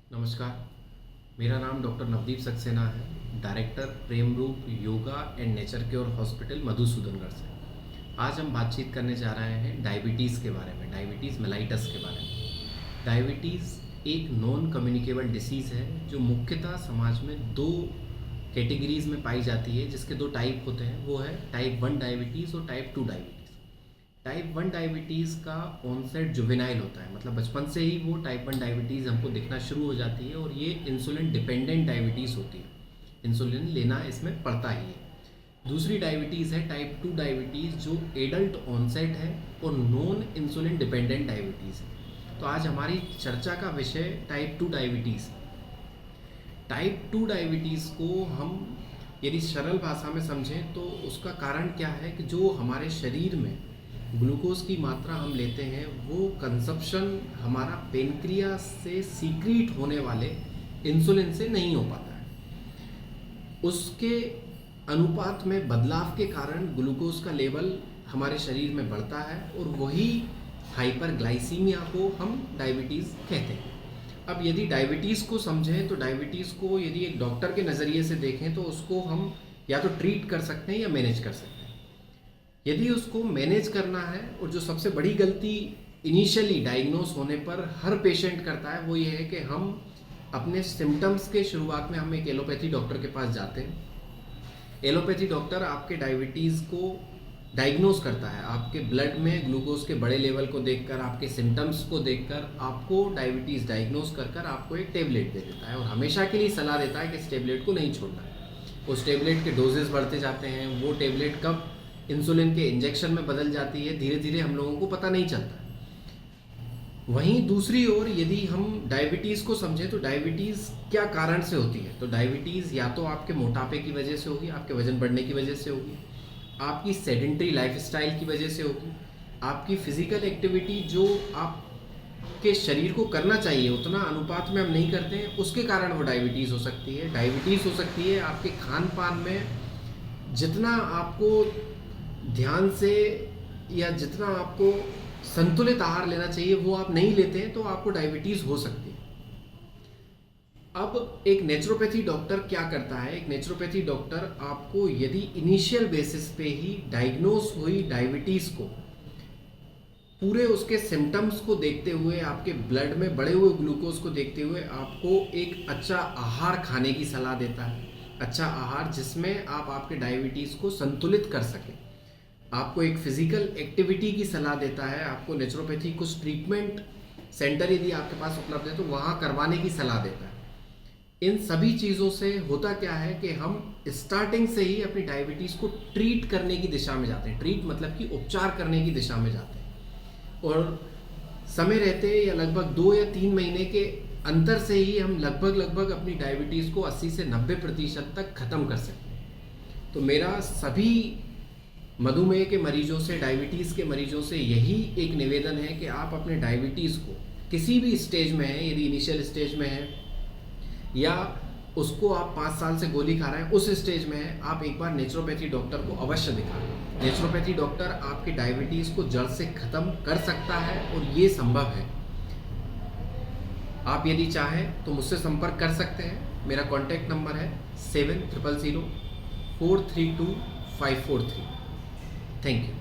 नमस्कार। मेरा नाम डॉक्टर नवदीप सक्सेना है, director Premroop yoga and nature cure hospital Madhusudangarh से। आज हम बातचीत करने जा रहे हैं डायबिटीज़ के बारे में, डायबिटीज़ मेलाइटस के बारे में। डायबिटीज़ एक नॉन कम्युनिकेबल डिसीज़ है जो मुख्यतः समाज में दो कैटेगरीज में पाई जाती है, जिसके दो टाइप होते हैं। वो है टाइप 1 डायबिटीज़ और टाइप 2 डायबिटीज़। टाइप 1 डायबिटीज़ का ऑनसेट जुवेनाइल होता है, मतलब बचपन से ही वो टाइप 1 डायबिटीज़ हमको दिखना शुरू हो जाती है और ये इंसुलिन डिपेंडेंट डायबिटीज़ होती है, इंसुलिन लेना इसमें पड़ता ही है। दूसरी डायबिटीज़ है टाइप 2 डायबिटीज़, जो एडल्ट ऑनसेट है और नॉन इंसुलिन डिपेंडेंट डायबिटीज़ है। तो आज हमारी चर्चा का विषय टाइप 2 डायबिटीज़। टाइप 2 डायबिटीज़ को हम यदि सरल भाषा में समझें तो उसका कारण क्या है कि जो हमारे शरीर में ग्लूकोज की मात्रा हम लेते हैं वो कंजप्शन हमारा पेनक्रियास से सीक्रीट होने वाले इंसुलिन से नहीं हो पाता है। उसके अनुपात में बदलाव के कारण ग्लूकोज का लेवल हमारे शरीर में बढ़ता है और वही हाइपरग्लाइसीमिया को हम डायबिटीज़ कहते हैं। अब यदि डायबिटीज़ को समझें तो डायबिटीज़ को यदि एक डॉक्टर के नज़रिए से देखें तो उसको हम या तो ट्रीट कर सकते हैं या मैनेज कर सकते हैं। यदि उसको मैनेज करना है, और जो सबसे बड़ी गलती इनिशियली डायग्नोस होने पर हर पेशेंट करता है, वो ये है कि हम अपने सिम्टम्स के शुरुआत में हम एक एलोपैथी डॉक्टर के पास जाते हैं। एलोपैथी डॉक्टर आपके डायबिटीज़ को डायग्नोस करता है, आपके ब्लड में ग्लूकोज के बड़े लेवल को देखकर, आपके सिम्टम्स को देखकर आपको डायबिटीज़ डायग्नोस कर आपको एक टेबलेट दे देता है और हमेशा के लिए सलाह देता है कि इस टेबलेट को नहीं छोड़ना है। उस टेबलेट के डोजेस बढ़ते जाते हैं, वो टेबलेट कब इंसुलिन के इंजेक्शन में बदल जाती है धीरे धीरे हम लोगों को पता नहीं चलता। वहीं दूसरी ओर यदि हम डायबिटीज़ को समझें तो डायबिटीज़ क्या कारण से होती है, तो डायबिटीज़ या तो आपके मोटापे की वजह से होगी, आपके वजन बढ़ने की वजह से होगी, आपकी सेडेंटरी लाइफस्टाइल की वजह से होगी, आपकी फिजिकल एक्टिविटी जो आपके शरीर को करना चाहिए उतना अनुपात में हम नहीं करते हैं, उसके कारण वो डायबिटीज़ हो सकती है। डायबिटीज़ हो सकती है आपके खान पान में, जितना आपको ध्यान से या जितना आपको संतुलित आहार लेना चाहिए वो आप नहीं लेते हैं, तो आपको डायबिटीज़ हो सकती है। अब एक नेचुरोपैथी डॉक्टर क्या करता है, एक नेचुरोपैथी डॉक्टर आपको यदि इनिशियल बेसिस पे ही डायग्नोस हुई डायबिटीज़ को पूरे उसके सिम्टम्स को देखते हुए, आपके ब्लड में बढ़े हुए ग्लूकोज को देखते हुए आपको एक अच्छा आहार खाने की सलाह देता है। अच्छा आहार जिसमें आप आपके डायबिटीज़ को संतुलित कर सकें। आपको एक फिजिकल एक्टिविटी की सलाह देता है, आपको नेचुरोपैथी कुछ ट्रीटमेंट सेंटर यदि आपके पास उपलब्ध है तो वहाँ करवाने की सलाह देता है। इन सभी चीज़ों से होता क्या है कि हम स्टार्टिंग से ही अपनी डायबिटीज़ को ट्रीट करने की दिशा में जाते हैं। ट्रीट मतलब कि उपचार करने की दिशा में जाते हैं, और समय रहते या लगभग 2 या 3 महीने के अंतर से ही हम लगभग अपनी डायबिटीज़ को 80 से 90% तक ख़त्म कर सकते हैं। तो मेरा सभी मधुमेह के मरीजों से, डायबिटीज़ के मरीजों से यही एक निवेदन है कि आप अपने डायबिटीज़ को किसी भी स्टेज में है, यदि इनिशियल स्टेज में है या उसको आप 5 साल से गोली खा रहे हैं उस स्टेज में है, आप एक बार नेचुरोपैथी डॉक्टर को अवश्य दिखाएं। नेचुरोपैथी डॉक्टर आपके डायबिटीज़ को जड़ से ख़त्म कर सकता है और ये संभव है। आप यदि चाहें तो मुझसे संपर्क कर सकते हैं। मेरा कॉन्टैक्ट नंबर है 700432 543। Thank you.